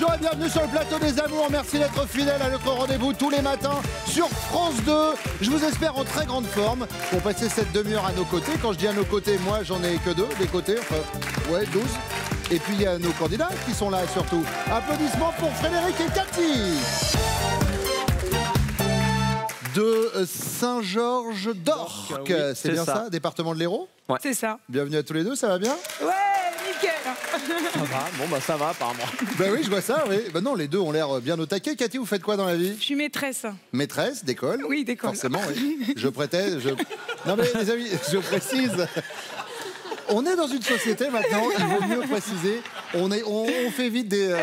Bonjour et bienvenue sur le plateau des amours. Merci d'être fidèle à notre rendez-vous tous les matins sur France 2. Je vous espère en très grande forme pour passer cette demi-heure à nos côtés. Quand je dis à nos côtés, moi j'en ai que 2 des côtés, enfin ouais 12. Et puis il y a nos candidats qui sont là surtout. Applaudissements pour Frédéric et Cathy de Saint-Georges-d'Orques. Oui, c'est bien ça, département de l'Hérault. Ouais. C'est ça. Bienvenue à tous les deux, ça va bien? Ouais, nickel. Ça va, bon bah ça va apparemment. Ben oui, je vois ça, oui. Ben non, les deux ont l'air bien au taquet. Cathy, vous faites quoi dans la vie? Je suis maîtresse. Maîtresse d'école? Oui, d'école. Forcément, oui. Je prêtais, Non mais les amis, je précise. On est dans une société maintenant, il vaut mieux préciser. On fait vite des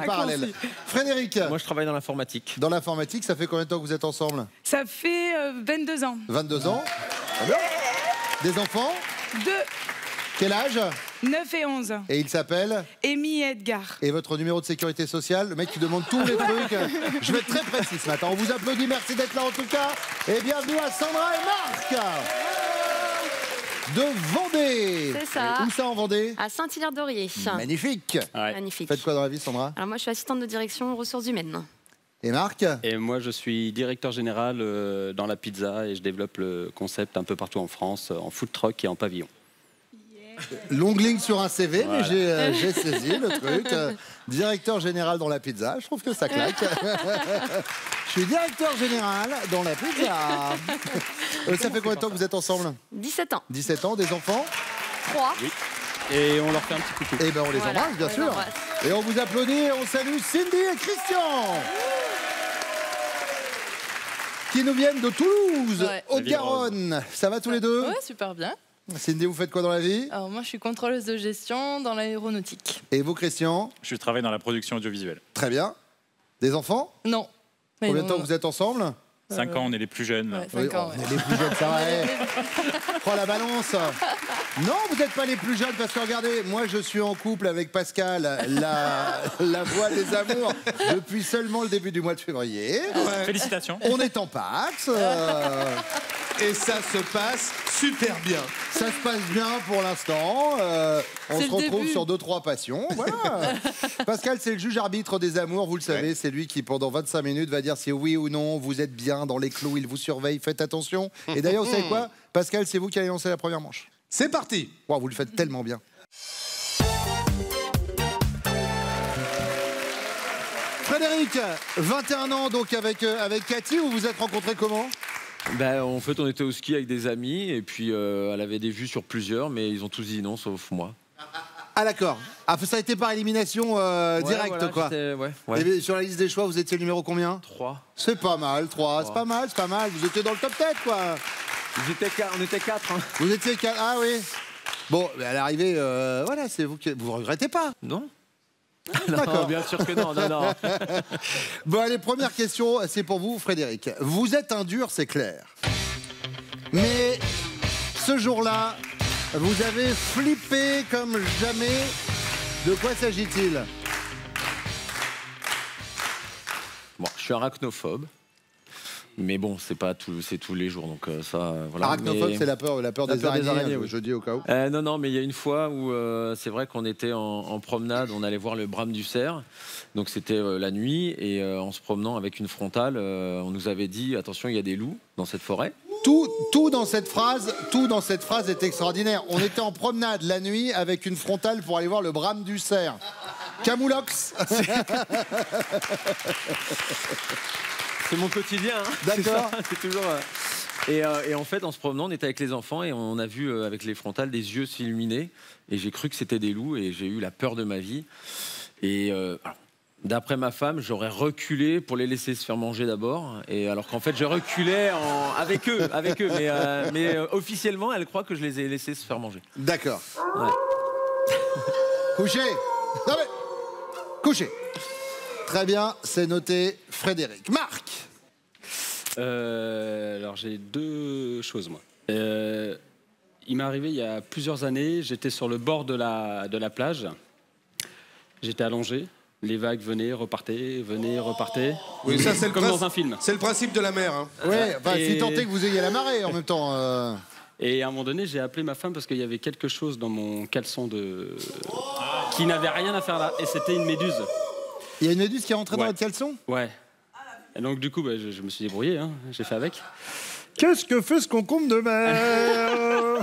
parallèles. Frédéric. Moi je travaille dans l'informatique. Dans l'informatique, ça fait combien de temps que vous êtes ensemble? Ça fait 22 ans. 22 ans. Des enfants? 2, Quel âge? 9 et 11. Et il s'appelle? Amy et Edgar. Et votre numéro de sécurité sociale? Le mec qui demande tous les trucs. Je vais être très précis ce matin. On vous applaudit, merci d'être là en tout cas. Et bienvenue à Sandra et Marc de Vendée. C'est ça. Où ça en Vendée? À Saint-Hilaire-d'Aurier. Magnifique. Ouais. Magnifique. Faites quoi dans la vie, Sandra? Alors moi, je suis assistante de direction aux ressources humaines. Et Marc? Et moi, je suis directeur général dans la pizza et je développe le concept un peu partout en France, en food truck et en pavillon. Longue ligne sur un CV, Voilà. mais j'ai saisi le truc. Directeur général dans la pizza, je trouve que ça claque. Je suis directeur général dans la pizza. Ça fait combien de temps que vous êtes ensemble? 17 ans. 17 ans, des enfants? 3. Oui. Et on leur fait un petit coucou. Eh ben on les Voilà, embrasse, bien on les sûr. embrasse. Et on vous applaudit et on salue Cindy et Christian qui nous viennent de Toulouse, Ouais. Haute-Garonne. Ça va tous les deux? Ouais, super bien. Cindy, vous faites quoi dans la vie? Alors moi, je suis contrôleuse de gestion dans l'aéronautique. Et vous, Christian? Je travaille dans la production audiovisuelle. Très bien. Des enfants? Non. Mais Combien de non, temps vous êtes ensemble? 5 ans, on est les plus jeunes. Ouais, Oui, 5 ans, on ouais. est les plus jeunes, ça va. Prends la balance. Non, vous n'êtes pas les plus jeunes parce que regardez, moi je suis en couple avec Pascal, la voix des amours, depuis seulement le début du mois de février. Félicitations. On est en Pax. Et ça se passe super bien. Ça se passe bien pour l'instant. On C'est se le retrouve début. sur 2-3 passions. Voilà. Pascal, c'est le juge arbitre des amours, vous le savez. C'est lui qui, pendant 25 minutes, va dire si oui ou non vous êtes bien dans les clous. Il vous surveille, faites attention. Et d'ailleurs, vous savez quoi? Pascal, c'est vous qui allez lancer la première manche. C'est parti. Wow, vous le faites tellement bien. Frédéric, 21 ans donc avec Cathy, vous vous êtes rencontrés comment? Ben, en fait on était au ski avec des amis et puis elle avait des vues sur plusieurs mais ils ont tous dit non sauf moi. Ah d'accord. Ah, ça a été par élimination directe voilà, quoi. Ouais. Et sur la liste des choix, vous étiez le numéro combien? 3. C'est pas mal, 3. C'est pas mal, c'est pas mal. Vous étiez dans le top tête quoi. On était 4 hein. Vous étiez 4. Ah oui. Bon, mais à l'arrivée, voilà, c'est vous qui... Vous regrettez pas? Non. D'accord. Non, bien sûr que non. Bon, allez, première question, c'est pour vous, Frédéric. Vous êtes un dur, c'est clair. Mais ce jour-là, vous avez flippé comme jamais. De quoi s'agit-il? Bon, je suis arachnophobe. Mais bon, c'est pas tout, c'est tous les jours, donc ça, voilà. Arachnophobe, Mais- c'est la peur des araignées, oui. je dis au cas où. Non, mais il y a une fois où c'est vrai qu'on était en promenade, on allait voir le brame du cerf, donc c'était la nuit, et en se promenant avec une frontale, on nous avait dit attention, il y a des loups dans cette forêt. Tout dans cette phrase est extraordinaire. On était en promenade la nuit avec une frontale pour aller voir le brame du cerf. Camoulox. C'est mon quotidien. Hein. D'accord. C'est toujours. Et en fait, en se promenant, on était avec les enfants et on a vu avec les frontales des yeux s'illuminer. Et j'ai cru que c'était des loups et j'ai eu la peur de ma vie. Et d'après ma femme, j'aurais reculé pour les laisser se faire manger d'abord. Et alors qu'en fait, je reculais avec eux. Mais officiellement, elle croit que je les ai laissés se faire manger. D'accord. Ouais. Couchez. Non mais... Couchez. Très bien, c'est noté. Frédéric. Marc. Alors j'ai 2 choses moi. Il m'est arrivé il y a plusieurs années, j'étais sur le bord de la plage. J'étais allongé, les vagues venaient, repartaient. Oui, ça c'est Comme dans un film. C'est le principe de la mer. Hein. Ouais, enfin, Et- si tant est que vous ayez la marée en même temps. Et à un moment donné, j'ai appelé ma femme parce qu'il y avait quelque chose dans mon caleçon qui n'avait rien à faire là, et c'était une méduse. Il y a une méduse qui est rentrée dans Ouais. votre caleçon? Ouais. Et donc, du coup, bah, je me suis débrouillé, hein. J'ai fait avec. Qu'est-ce que fait ce concombre de mer?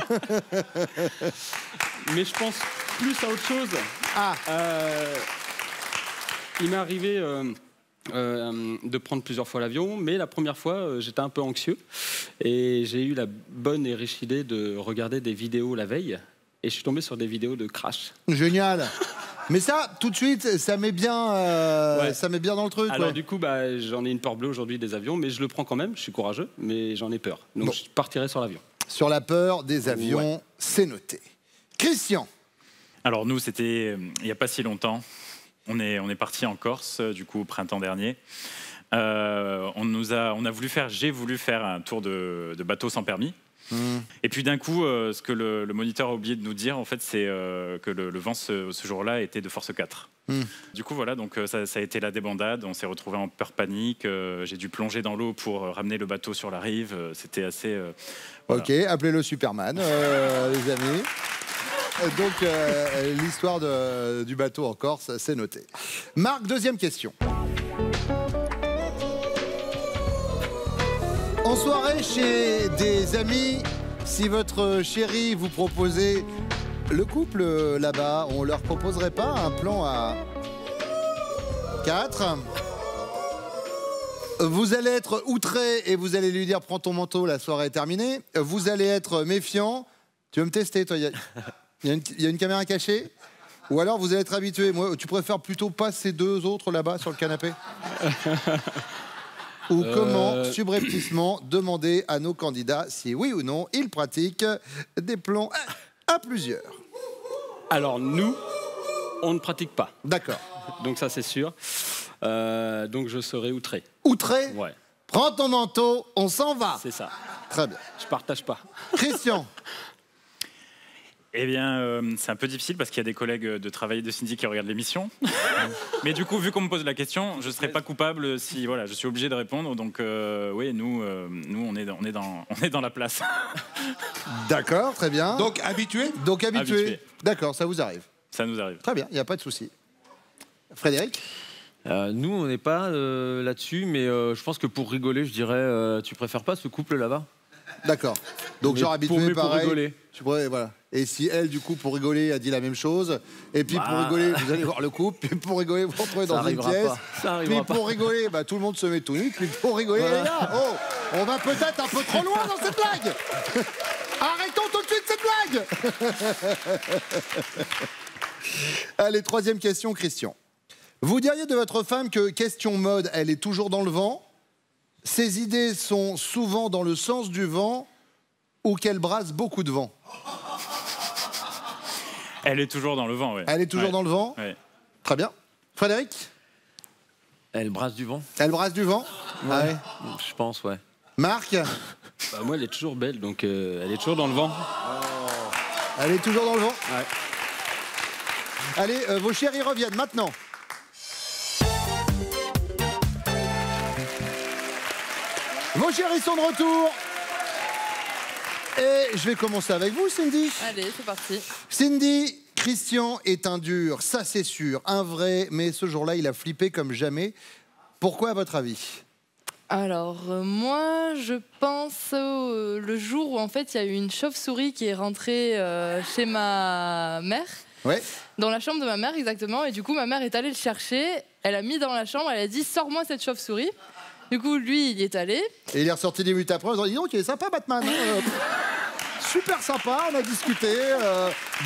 Mais je pense plus à autre chose. Ah, Il m'est arrivé de prendre plusieurs fois l'avion, mais la première fois, j'étais un peu anxieux. Et j'ai eu la bonne et riche idée de regarder des vidéos la veille. Et je suis tombé sur des vidéos de crash. génial. Mais ça, tout de suite, ça met bien, Ouais. ça met bien dans le truc. Alors ouais. du coup, bah, j'en ai une peur bleue aujourd'hui des avions, mais je le prends quand même, je suis courageux, mais j'en ai peur. Donc Bon. je partirai sur l'avion. Sur la peur des avions, c'est noté. Christian, Alors nous, c'était il n'y a pas si longtemps. On est parti en Corse, du coup, au printemps dernier. On a voulu faire, j'ai voulu faire un tour de bateau sans permis. Et puis d'un coup, ce que le moniteur a oublié de nous dire, en fait, c'est que le vent ce jour-là était de force 4. Du coup, voilà, donc ça a été la débandade. On s'est retrouvés en peur panique. J'ai dû plonger dans l'eau pour ramener le bateau sur la rive. C'était assez. Voilà. ok, appelez-le Superman, les amis. Donc, l'histoire du bateau en Corse, c'est noté. Marc, deuxième question. En soirée chez des amis, si votre chérie vous proposait le couple là-bas, on leur proposerait pas un plan à 4? Vous allez être outré et vous allez lui dire prends ton manteau, la soirée est terminée. Vous allez être méfiant. Tu veux me tester, toi? Il y a une caméra cachée? Ou alors vous allez être habitué. Moi, tu préfères plutôt pas ces deux autres là-bas sur le canapé? Ou comment, subrepticement, demander à nos candidats si oui ou non ils pratiquent des plans à plusieurs? Alors nous, on ne pratique pas, D'accord. donc ça c'est sûr. Donc je serai outré. Outré? Ouais, Prends ton manteau, on s'en va. c'est ça. Très bien. Je partage pas. Christian, Eh bien, c'est un peu difficile parce qu'il y a des collègues de travail de Cindy qui regardent l'émission. Mais du coup, vu qu'on me pose la question, je ne serais pas coupable si voilà, je suis obligé de répondre. Donc, oui, nous, on est dans la place. d'accord, très bien. Donc habitué? Donc habitué. Habitué. D'accord, ça vous arrive. Ça nous arrive. Très bien, il n'y a pas de souci. Frédéric? Nous, on n'est pas là-dessus, mais je pense que pour rigoler, je dirais tu préfères pas ce couple là-bas? D'accord. Donc Mais genre pour habitué, mieux, pour pareil. rigoler. Tu pourrais, voilà. Et si elle, du coup, pour rigoler, a dit la même chose, et puis pour rigoler, vous allez voir le couple, puis pour rigoler, vous vous retrouvez dans une arrivera pièce. pas. Ça Puis arrivera pas. pour rigoler, bah, tout le monde se met tout nu, puis pour rigoler, Voilà. les gars, oh, on va peut-être un peu trop loin dans cette blague. Arrêtons tout de suite cette blague. Allez, troisième question, Christian. Vous diriez de votre femme que, question mode, elle est toujours dans le vent, ses idées sont souvent dans le sens du vent, ou qu'elle brasse beaucoup de vent? Elle est toujours dans le vent, ouais. Elle est toujours dans le vent? Ouais. Très bien. Frédéric? Elle brasse du vent? Elle brasse du vent? Ah ouais. Je pense, ouais. Marc? Bah, moi, elle est toujours belle, donc elle est toujours dans le vent. Elle est toujours dans le vent? Ouais. Allez, vos chéris reviennent maintenant. Vos chéris sont de retour. Et je vais commencer avec vous, Cindy. Allez, c'est parti. Cindy, Christian est un dur, ça c'est sûr, un vrai, mais ce jour-là, il a flippé comme jamais. Pourquoi, à votre avis? Alors, moi, je pense le jour où, en fait, il y a eu une chauve-souris qui est rentrée chez ma mère. Ouais. Dans la chambre de ma mère, exactement. Et du coup, ma mère est allée le chercher. Elle a mis dans la chambre. Elle a dit « Sors-moi cette chauve-souris ». Du coup, lui, il y est allé. Et il est ressorti 10 minutes après en disant, dis donc, il est sympa, Batman. Hein. Super sympa, on a discuté.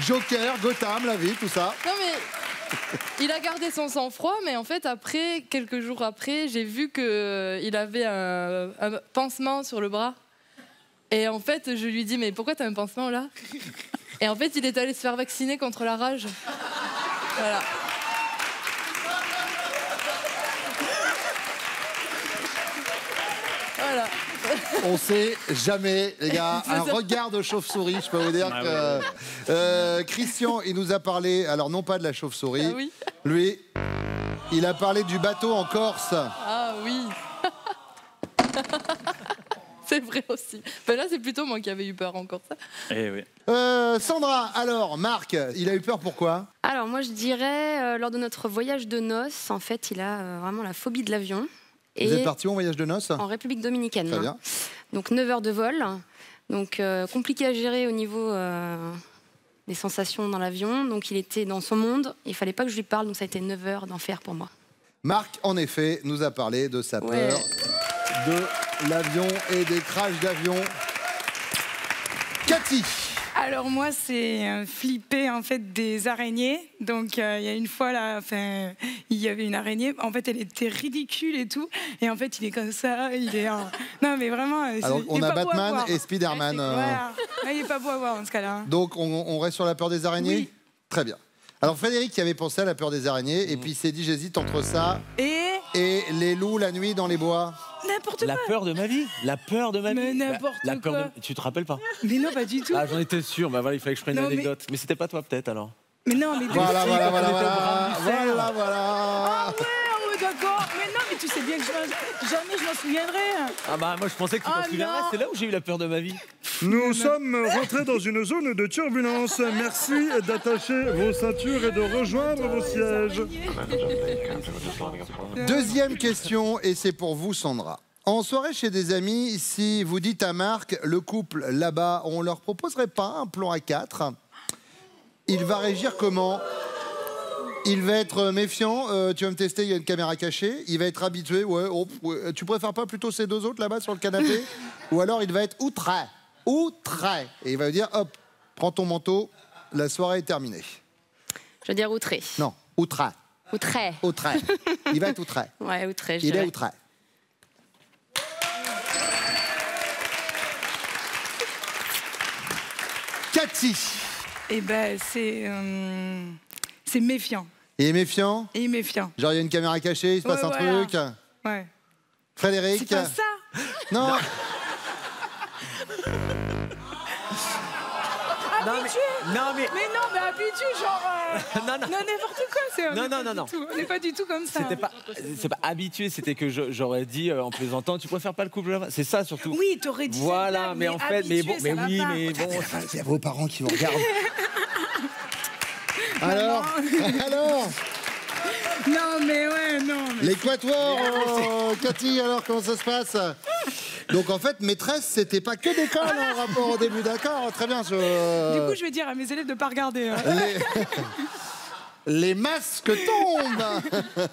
Joker, Gotham, la vie, tout ça. Non, mais il a gardé son sang-froid. Mais en fait, après, quelques jours après, j'ai vu qu'il avait un pansement sur le bras. Et en fait, je lui dis « Mais pourquoi t'as un pansement là ?» Et en fait, il est allé se faire vacciner contre la rage. Voilà. Voilà. On sait jamais, les gars. C'est Un ça. regard de chauve-souris, je peux vous dire Ah que... Christian, il nous a parlé, alors non pas de la chauve-souris. Ah oui. Lui, il a parlé du bateau en Corse. Ah oui. C'est vrai aussi. Ben là, c'est plutôt moi qui avais eu peur encore ça. Eh oui. Sandra, alors, Marc, il a eu peur pourquoi? Alors moi je dirais, lors de notre voyage de noces, en fait il a vraiment la phobie de l'avion. Vous êtes parti en voyage de noces? En République dominicaine. Très bien. Donc 9 heures de vol. Donc compliqué à gérer au niveau des sensations dans l'avion. Donc il était dans son monde. Il fallait pas que je lui parle. Donc ça a été 9 heures d'enfer pour moi. Marc, en effet, nous a parlé de sa peur de l'avion et des crashs d'avion. Cathy. Alors moi, c'est flipper en fait des araignées. Donc il y a une fois là, il y avait une araignée. En fait, elle était ridicule et tout. Et en fait, il est comme ça. Il est non mais vraiment. Alors on a Batman et Spider-Man. Voilà. Il n'est pas beau à voir dans ce cas-là. Donc on reste sur la peur des araignées. Oui. Très bien. Alors Frédéric qui avait pensé à la peur des araignées et puis il s'est dit j'hésite entre ça et les loups la nuit dans les bois. N'importe quoi. La peur de ma vie. La peur de ma vie. Mais n'importe La peur quoi. de... Tu te rappelles pas? Mais non, pas du tout. Ah, j'en étais sûr. Bah voilà, il fallait que je prenne Non, l'anecdote. Mais c'était pas toi peut-être alors. Mais non, mais Voilà. Ah ouais, oh, d'accord. Mais non, mais tu sais bien que jamais je m'en souviendrai. Ah bah moi je pensais que tu t'en souviendrais. C'est là où j'ai eu la peur de ma vie. Nous sommes rentrés dans une zone de turbulence. Merci d'attacher vos ceintures et de rejoindre vos sièges. Deuxième question et c'est pour vous Sandra. En soirée chez des amis, si vous dites à Marc, le couple là-bas, on leur proposerait pas un plan à 4, il va réagir comment? Il va être méfiant, tu vas me tester, il y a une caméra cachée. Il va être habitué, ouais, tu préfères pas plutôt ces deux autres là-bas sur le canapé? Ou alors il va être outré. Et il va lui dire, hop, prends ton manteau, la soirée est terminée. Je veux dire outré. Non, outré. Outré. Il va être outré. Ouais, outré, je Il dirais. est outré. Cathy. Eh ben, c'est méfiant. Il est méfiant? Et méfiant. Genre il y a une caméra cachée, il se passe un voilà. truc. Ouais. Frédéric. C'est pas ça. Non. Habitué. Non mais. Mais non, mais habitué, genre. Non. n'importe quoi. Non. On n'est pas du tout comme ça. C'est pas habitué, c'était que j'aurais dit en plaisantant, tu préfères pas le couple là-bas? C'est ça surtout. Oui, t'aurais dit. Voilà, ça, mais en fait, mais bon, mais oui, mais bon. Il y a vos parents qui vous regardent. Alors. Non, mais ouais, non. Mais... L'équateur, Cathy, alors comment ça se passe? Donc en fait, maîtresse, c'était pas que d'école en rapport au début, d'accord? Très bien. Du coup, je vais dire à mes élèves de pas regarder. Hein. Les masques tombent.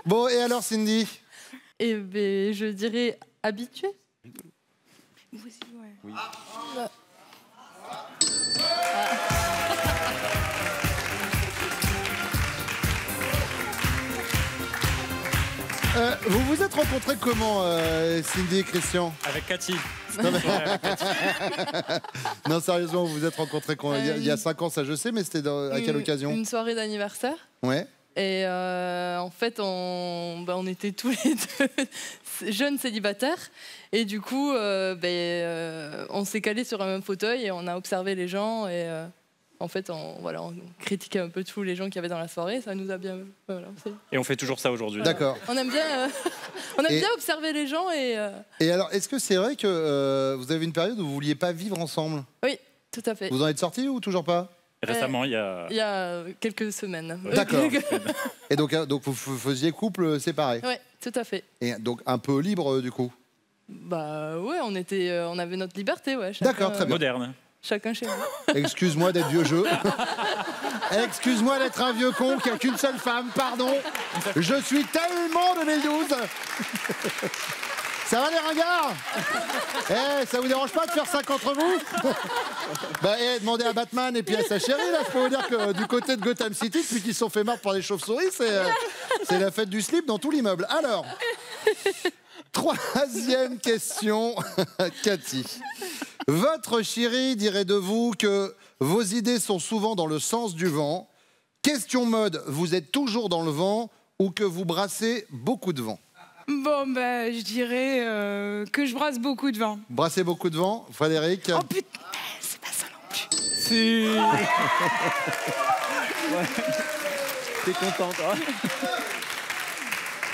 Bon, et alors Cindy? Eh ben, je dirais habitué. Vous aussi, ouais. Oui. Vous vous êtes rencontrés comment, Cindy et Christian? Avec Cathy. Non, sérieusement, vous vous êtes rencontrés quand, il y a 5 ans, ça je sais, mais c'était à quelle occasion? Une soirée d'anniversaire. Ouais. Et en fait, on était tous les deux jeunes célibataires. Et du coup, on s'est calés sur un même fauteuil et on a observé les gens. Et en fait, on critiquait un peu tous les gens qu'il y avait dans la soirée. Ça nous a bien... Voilà, Et on fait toujours ça aujourd'hui. D'accord. on aime bien, bien observer les gens. Et alors, est-ce que c'est vrai que vous avez une période où vous ne vouliez pas vivre ensemble? oui, tout à fait. Vous en êtes sortis ou toujours pas? Récemment, il y a quelques semaines. D'accord. Et donc vous faisiez couple séparé? Oui, tout à fait. Et donc un peu libre du coup? Bah ouais, on avait notre liberté, ouais. D'accord, très bien. Moderne. Chacun chez nous. Excuse-moi d'être vieux jeu. Excuse-moi d'être un vieux con qui a qu'une seule femme, pardon. Je suis tellement 2012. Ça va les ringards? Ça vous dérange pas de faire ça contre vous? Demandez à Batman et puis à sa chérie, là, je peux vous dire que du côté de Gotham City, depuis qu'ils se sont fait mordre par les chauves-souris, c'est la fête du slip dans tout l'immeuble. Alors, troisième question, Cathy. Votre chérie dirait de vous que vos idées sont souvent dans le sens du vent. Question mode, vous êtes toujours dans le vent ou que vous brassez beaucoup de vent? Bon, je dirais que je brasse beaucoup de vent. Brassez beaucoup de vent, Frédéric? Oh putain, c'est pas ça non plus. Si. Ouais. T'es contente, hein?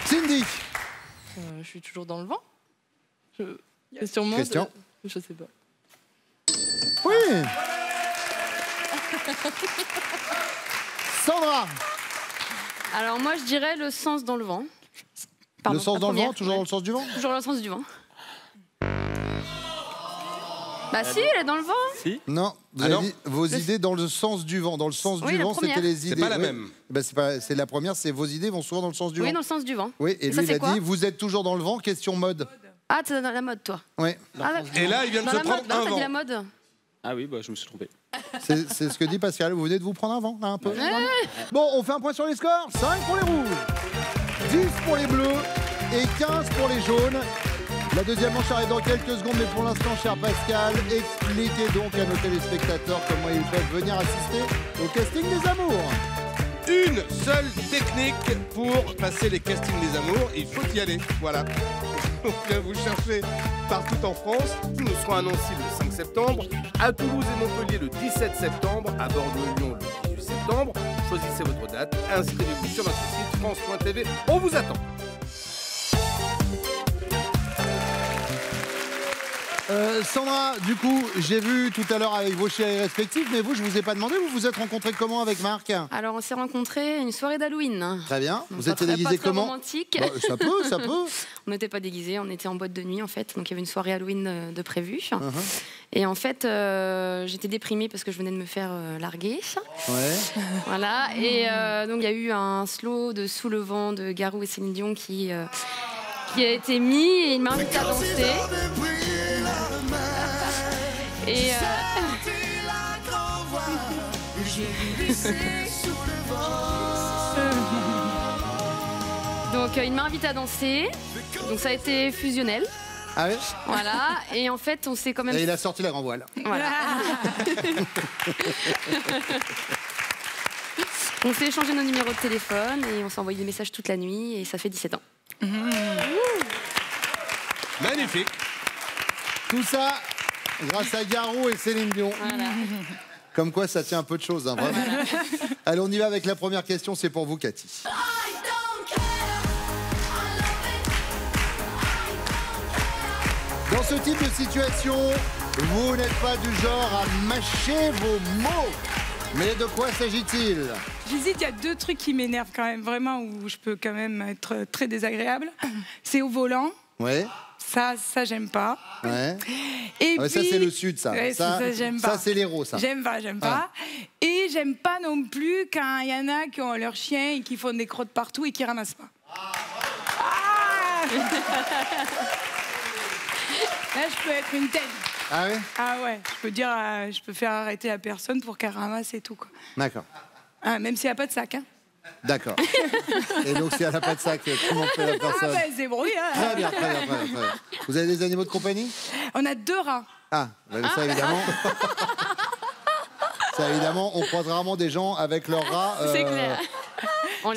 Cindy? Je suis toujours dans le vent. Question mode, Christian? je sais pas. Oui. Sandra. Alors moi, je dirais le sens dans le vent. Le sens dans le vent, toujours dans le sens du vent? Toujours dans le sens du vent. Bah si, elle est dans le vent. Si. Non, vous avez dit vos idées dans le sens du vent. Dans le sens du vent, c'était les idées. C'est pas la même. Ben, c'est la première, c'est vos idées vont souvent dans le sens du vent. Oui, dans le sens du vent. Oui, et ça, lui, il a quoi dit, vous êtes toujours dans le vent, question mode. Ah, t'es dans la mode, toi. Oui. Ah, Et là, il vient de dans se la prendre mode. Bah, un t'as dit vent. la mode. Ah oui, bah, je me suis trompé. C'est ce que dit Pascal. Vous venez de vous prendre un vent, là, un peu. Bon, on fait un point sur les scores. 5 pour les rouges, 10 pour les bleus et 15 pour les jaunes. La deuxième manche arrive dans quelques secondes, mais pour l'instant, cher Pascal, expliquez donc à nos téléspectateurs comment ils peuvent venir assister au casting des amours. Une seule technique pour passer les castings des amours, il faut y aller. Voilà. On vient vous chercher partout en France. Nous serons à Nancy le 5 septembre, à Toulouse et Montpellier le 17 septembre, à Bordeaux et Lyon le 18 septembre. Choisissez votre date, inscrivez-vous sur notre site France.tv. On vous attend. Sandra, du coup, j'ai vu tout à l'heure avec vos chéris respectifs, mais vous, je vous ai pas demandé, vous vous êtes rencontrés comment avec Marc? Alors, on s'est rencontrés à une soirée d'Halloween. Très bien. Donc, Vous étiez pas déguisés très comment? romantique. Bah, ça peut, ça peut. On n'était pas déguisés, on était en boîte de nuit en fait. Donc il y avait une soirée Halloween de prévue. Et en fait, j'étais déprimée parce que je venais de me faire larguer. Ouais. Voilà. Et donc il y a eu un slow de Sous le vent de Garou et Céline Dion qui a été mis et il m'a invité à danser. Et donc il m'a invité à danser. Donc ça a été fusionnel. Ah oui? Voilà. Et en fait, on s'est quand même. Et il a sorti la grand voile. Voilà. On s'est échangé nos numéros de téléphone et on s'est envoyé des messages toute la nuit et ça fait 17 ans. Magnifique. Tout ça grâce à Garou et Céline Dion. Voilà. Comme quoi, ça tient un peu de choses, hein, vraiment. Allez, on y va avec la première question, c'est pour vous, Cathy. Dans ce type de situation, vous n'êtes pas du genre à mâcher vos mots. Mais de quoi s'agit-il? J'hésite, il y a deux trucs qui m'énervent quand même, vraiment, où je peux quand même être très désagréable. C'est au volant. Ouais. Ça j'aime pas. Ouais. Et ouais, puis, ça, c'est le sud, ça. Ouais, ça j'aime pas. Ça, c'est l'héros, ça. J'aime pas. Et j'aime pas non plus quand il y en a qui ont leur chien et qui font des crottes partout et qui ramassent pas. Là, je peux être une tête. Ah oui? Ah ouais, je peux faire arrêter la personne pour qu'elle ramasse et tout, quoi. D'accord. Ah, même s'il n'y a pas de sac, hein. D'accord. Et donc, si elle n'a pas de sac, comment fait la personne? Ah, ben, c'est brouillé, hein. Très bien. Vous avez des animaux de compagnie? On a 2 rats. Ah, ça évidemment. Ça évidemment, on croise rarement des gens avec leurs rats. C'est clair.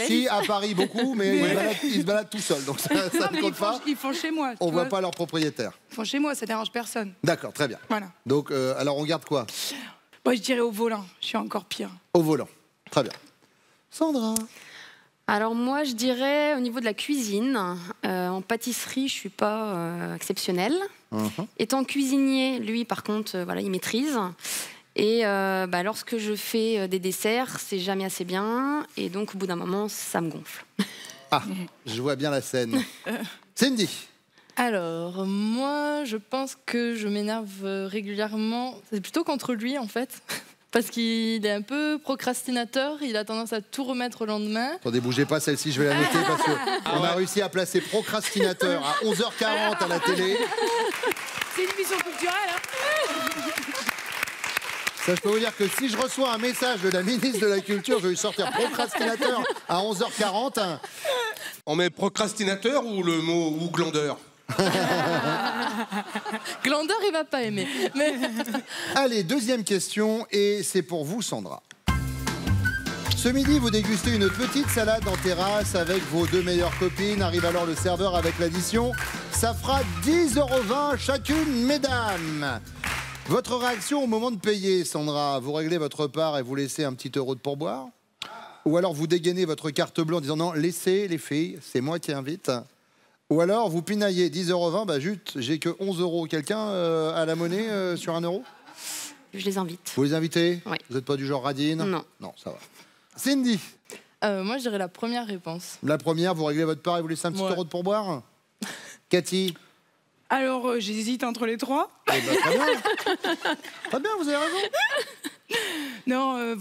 Si, à Paris, beaucoup, mais ils se baladent tout seuls, donc ça ne compte pas. Ils font chez moi. On ne voit pas leur propriétaire. Ils font chez moi, ça dérange personne. D'accord, très bien. Voilà. Donc, alors on garde quoi? Moi, je dirais au volant. Je suis encore pire. Au volant. Très bien. Sandra? Alors moi, je dirais au niveau de la cuisine, en pâtisserie, je suis pas exceptionnelle. Étant cuisinier, lui, par contre, voilà, il maîtrise. Et lorsque je fais des desserts, c'est jamais assez bien. Et donc, au bout d'un moment, ça me gonfle. Ah, je vois bien la scène. Cindy? Alors, moi, je pense que je m'énerve régulièrement. C'est plutôt contre lui, en fait. Parce qu'il est un peu procrastinateur. Il a tendance à tout remettre au lendemain. Attendez, bougez pas, celle-ci, je vais la noter parce qu'on a réussi à placer procrastinateur à 11h40 à la télé. C'est une émission culturelle, hein. Ça, je peux vous dire que si je reçois un message de la ministre de la Culture, je vais lui sortir procrastinateur à 11h40. On met procrastinateur ou le mot ou glandeur? Glandeur, il va pas aimer. Mais... Allez, deuxième question, et c'est pour vous, Sandra. Ce midi, vous dégustez une petite salade en terrasse avec vos 2 meilleures copines. Arrive alors le serveur avec l'addition. Ça fera 10,20 € chacune, mesdames. Votre réaction au moment de payer, Sandra? Vous réglez votre part et vous laissez un petit euro de pourboire? Ou alors vous dégainez votre carte bleue en disant non, laissez les filles, c'est moi qui invite? Ou alors vous pinaillez 10,20 €, bah zut, j'ai que 11 €. Quelqu'un à la monnaie sur 1 €? Je les invite. Vous les invitez? Oui. Vous n'êtes pas du genre radine? Non. Non, ça va. Cindy. Moi, je dirais la première réponse. La première, vous réglez votre part et vous laissez un petit euro de pourboire. Cathy. Alors, j'hésite entre les trois. Eh ben, très bien. Très bien, vous avez raison. Non,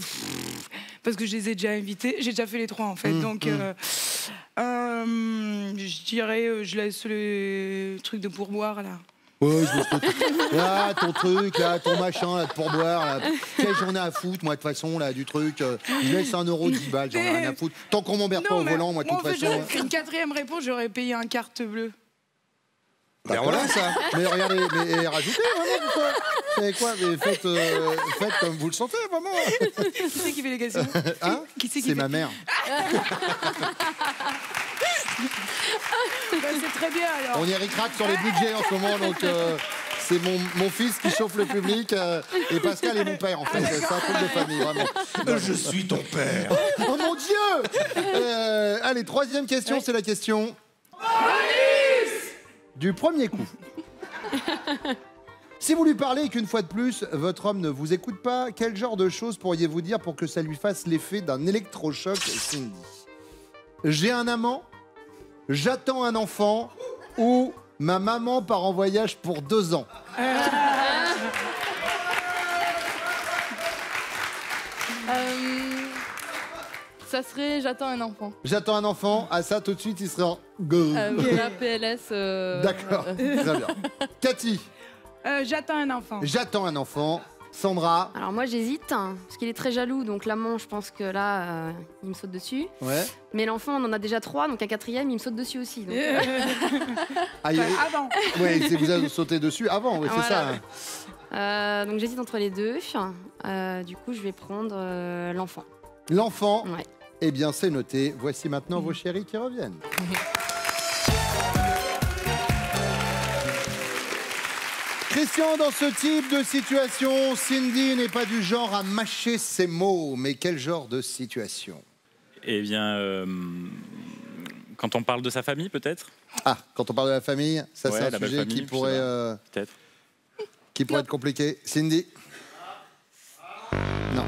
parce que je les ai déjà invités. J'ai déjà fait les trois, en fait. Donc, je dirais, je laisse les trucs de pourboire, là. Ouais, je laisse là, ton truc, là, ton machin, là, de pourboire. Là. Quelle journée à foutre, moi, de toute façon, là, du truc. Je laisse 1 euro, 10 balles, j'en ai rien à foutre. Tant qu'on m'emmerde pas au volant, moi, de toute façon. J'aurais fait une quatrième réponse, j'aurais payé un carte bleue. Ben voilà ça. Mais regardez, mais rajoutez vraiment pourquoi. Vous savez quoi? Mais faites comme vous le sentez vraiment. Qui c'est qui fait les questions? Hein? C'est ma mère. Ben, c'est très bien alors. On y ric-rac sur les budgets en ce moment, donc c'est mon fils qui chauffe le public et Pascal est mon père en fait. C'est un truc de famille vraiment. Je suis ton père. Oh mon Dieu. Allez, troisième question, c'est la question du premier coup. Si vous lui parlez et qu'une fois de plus, votre homme ne vous écoute pas, quel genre de choses pourriez-vous dire pour que ça lui fasse l'effet d'un électrochoc, Cindy? J'ai un amant, j'attends un enfant ou ma maman part en voyage pour 2 ans. Ça serait j'attends un enfant. J'attends un enfant, à ça tout de suite il serait en... La PLS. D'accord, très bien. Cathy. J'attends un enfant. J'attends un enfant. Sandra. Alors moi j'hésite, hein, parce qu'il est très jaloux, donc l'amant je pense que là, il me saute dessus. Ouais. Mais l'enfant on en a déjà 3, donc un 4e il me saute dessus aussi. Donc, Avant. Oui, vous avez sauté dessus avant, oui, c'est Voilà. ça. donc j'hésite entre les deux. Du coup je vais prendre l'enfant. L'enfant. Ouais. Eh bien c'est noté. Voici maintenant vos chéris qui reviennent. Christian, dans ce type de situation, Cindy n'est pas du genre à mâcher ses mots, mais quel genre de situation? Eh bien, quand on parle de sa famille, peut-être. Ah, quand on parle de la famille, ça Ouais, c'est la un belle sujet famille, qui pourrait, peut-être. qui pourrait être compliqué. Cindy? Non.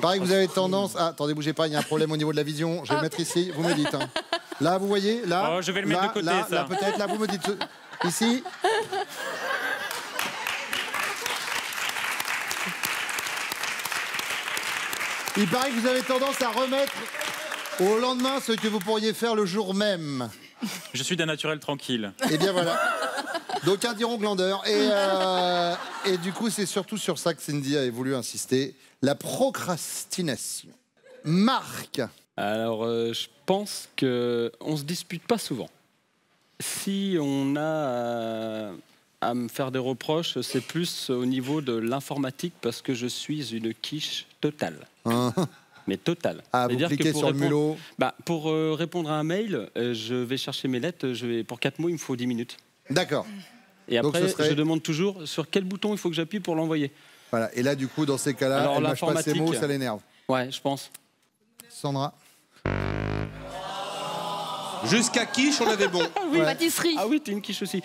Pareil que vous avez tendance... Ah, attendez, bougez pas, il y a un problème au niveau de la vision. Je vais le mettre ici, vous me dites. Hein. Là, vous voyez, là... Oh, je vais le mettre là, de côté, là, ça. là, peut-être, là, vous me dites... Ici. Il paraît que vous avez tendance à remettre au lendemain ce que vous pourriez faire le jour même. Je suis d'un naturel tranquille. Eh bien voilà. D'aucuns diront glandeur. Et du coup, c'est surtout sur ça que Cindy avait voulu insister. La procrastination. Marc. Alors, je pense qu'on se dispute pas souvent. Si on a à me faire des reproches, c'est plus au niveau de l'informatique parce que je suis une quiche totale. Mais totale. Ah, vous cliquez sur le mulot. Pour répondre à un mail, je vais chercher mes lettres. Pour 4 mots, il me faut 10 minutes. D'accord. Et Donc, après, ce serait... je demande toujours sur quel bouton il faut que j'appuie pour l'envoyer. Voilà. Et là, du coup, dans ces cas-là, elle mâche pas ses mots, ça l'énerve. Ouais, je pense. Sandra. Jusqu'à quiche, on avait bon. Oui, ouais. Pâtisserie. Ah oui, t'es une quiche aussi.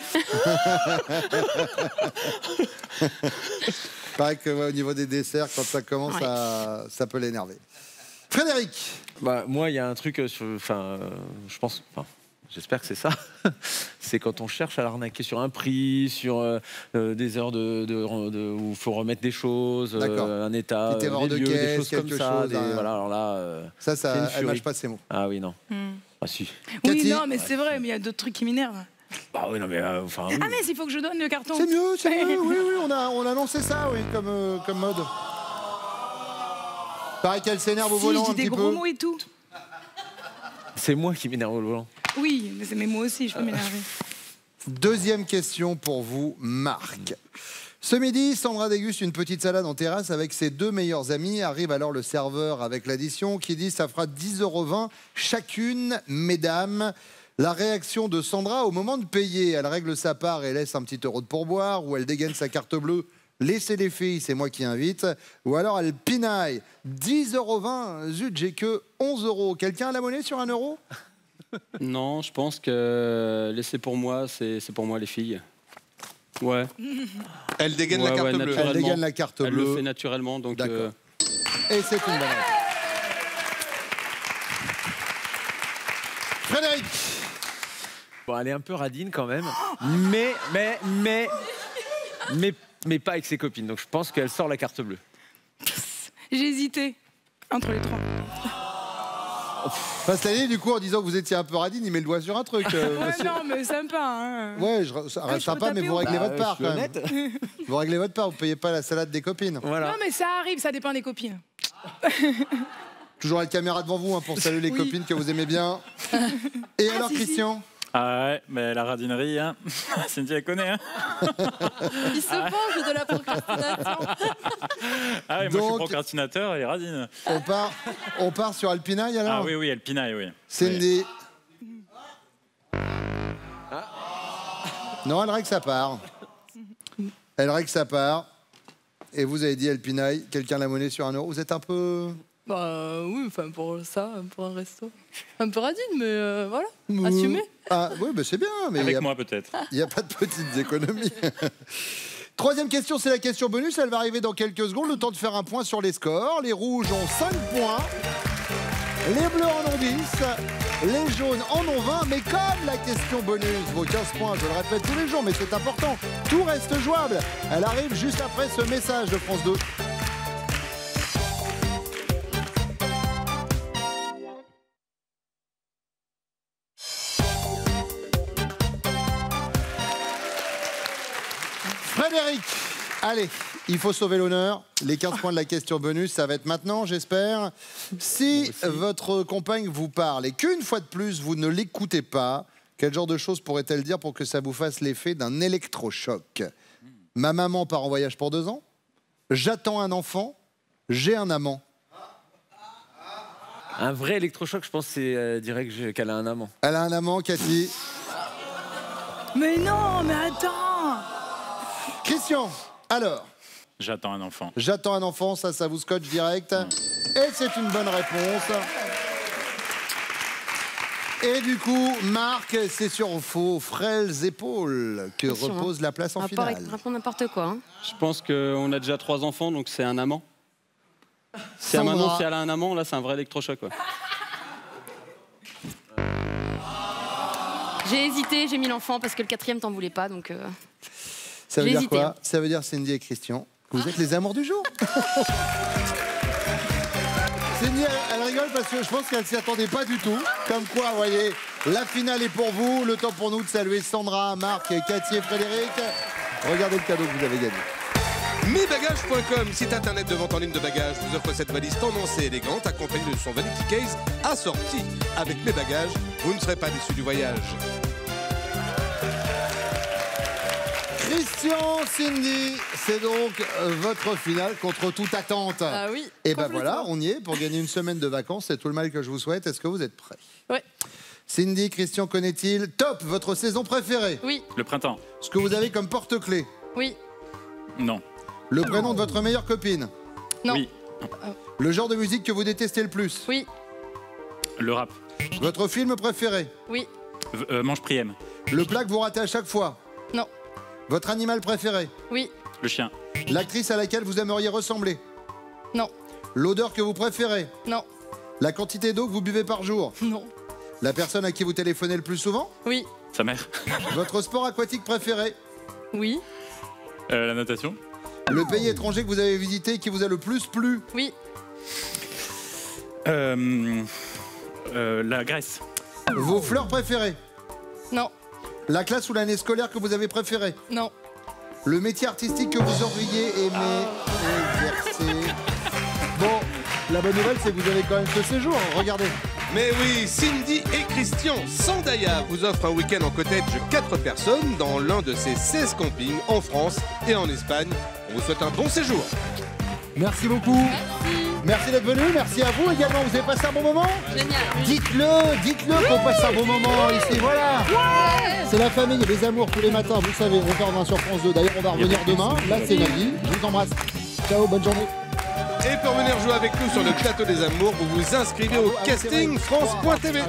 Pareil que au niveau des desserts, quand ça commence, ça peut l'énerver. Frédéric. Moi, il y a un truc, je pense, j'espère que c'est ça. C'est quand on cherche à l'arnaquer sur un prix, sur des heures où il faut remettre des choses, un état, des lieux, des choses comme ça. Voilà, alors là, ça elle mâche pas ses mots. Ah oui, non. Ah si. Oui, Cathy. non, mais c'est vrai, mais il y a d'autres trucs qui m'énervent. Bah oui, non, mais oui. Ah, mais il faut que je donne le carton. C'est mieux, oui, on a lancé ça, oui, comme mode. Pareil qu'elle s'énerve au volant un petit peu. Je dis des gros mots et tout. C'est moi qui m'énerve au volant. Oui, mais moi aussi, je peux m'énerver. Deuxième question pour vous, Marc. Ce midi, Sandra déguste une petite salade en terrasse avec ses 2 meilleurs amis. Arrive alors le serveur avec l'addition qui dit ça fera 10,20 € chacune, mesdames. La réaction de Sandra au moment de payer, elle règle sa part et laisse un petit euro de pourboire, ou elle dégaine sa carte bleue, laissez les filles, c'est moi qui invite, ou alors elle pinaille, 10,20 €, zut, j'ai que 11 €. Quelqu'un a la monnaie sur 1 €? Non, je pense que laisser pour moi, c'est pour moi les filles. Ouais. Elle dégaine la carte bleue. Elle dégaine la carte bleue. Elle le fait naturellement, donc. D'accord. Et c'est une bonne réponse. Frédéric. Bon, elle est un peu radine quand même, mais pas avec ses copines. Donc je pense qu'elle sort la carte bleue. J'ai hésité entre les trois. Pastelé, du coup, en disant que vous étiez un peu radine, il met le doigt sur un truc. Ouais, non, mais sympa. Hein. Ouais, ça reste sympa, mais vous réglez votre part quand même. Vous réglez votre part, vous payez pas la salade des copines. Voilà. Non, mais ça arrive, ça dépend des copines. Toujours la caméra devant vous pour saluer les copines que vous aimez bien. Et alors, Christian? Ah ouais, mais la radinerie, hein. Cynthia elle connaît, hein. Il se venge de la procrastination. Ah oui, moi je suis procrastinateur et radine. On part sur Alpinaï alors? Ah oui, Alpinaï, oui. Cindy. Non, elle règle sa part. Elle règle sa part. Et vous avez dit Alpinaï, quelqu'un l'a monnaie sur 1 euro. Vous êtes un peu... Bah oui, enfin pour ça, pour un resto. Un peu radine, mais voilà, assumé. Ah oui, bah c'est bien. Mais avec moi peut-être. Il n'y a pas de petites économies. Troisième question, c'est la question bonus. Elle va arriver dans quelques secondes. Le temps de faire un point sur les scores. Les rouges ont 5 points. Les bleus en ont 10. Les jaunes en ont 20. Mais comme la question bonus vaut 15 points, je le répète tous les jours, mais c'est important, tout reste jouable. Elle arrive juste après ce message de France 2. Frédéric, allez, il faut sauver l'honneur. Les 15 points de la question bonus, ça va être maintenant, j'espère. Si votre compagne vous parle et qu'une fois de plus, vous ne l'écoutez pas, quel genre de choses pourrait-elle dire pour que ça vous fasse l'effet d'un électrochoc? Ma maman part en voyage pour 2 ans. J'attends un enfant. J'ai un amant. Un vrai électrochoc, je pense, c'est dirait qu'elle a un amant. Elle a un amant, Cathy. Mais non, mais attends. Christian, alors? J'attends un enfant. J'attends un enfant, ça vous scotche direct. Et c'est une bonne réponse. Et du coup, Marc, c'est sur vos frêles épaules que repose la place en finale. On va pas répondre n'importe quoi. Hein. Je pense qu'on a déjà 3 enfants, donc c'est un amant. Si maintenant, si elle a un amant, là, c'est un vrai électrochoc. Quoi. J'ai hésité, j'ai mis l'enfant parce que le 4e t'en voulait pas, donc... Ça veut dire hésité, quoi? hein. Ça veut dire, Cindy et Christian, que vous êtes les amours du jour. Cindy, elle rigole parce que je pense qu'elle s'y attendait pas du tout. Comme quoi, vous voyez, la finale est pour vous. Le temps pour nous de saluer Sandra, Marc, Cathy et Frédéric. Regardez le cadeau que vous avez gagné. Mesbagages.com, site internet de vente en ligne de bagages, vous offre cette valise tendance et élégante accompagnée de son vanity case assorti. Avec Mes Bagages, vous ne serez pas déçus du voyage. Christian, Cindy, c'est donc votre finale contre toute attente. Ah oui. Et ben voilà, on y est pour gagner une semaine de vacances. C'est tout le mal que je vous souhaite. Est-ce que vous êtes prêts? Ouais. Cindy, Christian, connaît-il? Top, votre saison préférée? Oui. Le printemps? Ce que vous avez comme porte-clés? Oui. Non. Le prénom de votre meilleure copine? Non. Oui. Le genre de musique que vous détestez le plus? Oui. Le rap? Votre film préféré? Oui. Mange Priem? Le plat que vous ratez à chaque fois? Non. Votre animal préféré? Oui. Le chien? L'actrice à laquelle vous aimeriez ressembler? Non. L'odeur que vous préférez? Non. La quantité d'eau que vous buvez par jour? Non. La personne à qui vous téléphonez le plus souvent? Oui. Sa mère? Votre sport aquatique préféré? Oui. La natation? Le pays étranger que vous avez visité et qui vous a le plus plu? Oui. La Grèce? Vos fleurs préférées? Non. La classe ou l'année scolaire que vous avez préférée? Non. Le métier artistique que vous auriez aimé exercer? Bon, la bonne nouvelle, c'est que vous avez quand même ce séjour. Regardez. Mais oui, Cindy et Christian, Sandaya vous offrent un week-end en cottage 4 personnes dans l'un de ces 16 campings en France et en Espagne. On vous souhaite un bon séjour. Merci beaucoup. Merci d'être venu. Merci à vous également. Vous avez passé un bon moment? Génial. Dites-le qu'on passe un bon moment ici. Voilà. C'est la famille, les amours tous les matins. Vous savez, on revient sur France 2. D'ailleurs, on va revenir demain. Là, c'est la vie. Je vous embrasse. Ciao, bonne journée. Et pour venir jouer avec nous sur le plateau des amours, vous vous inscrivez au casting France.tv.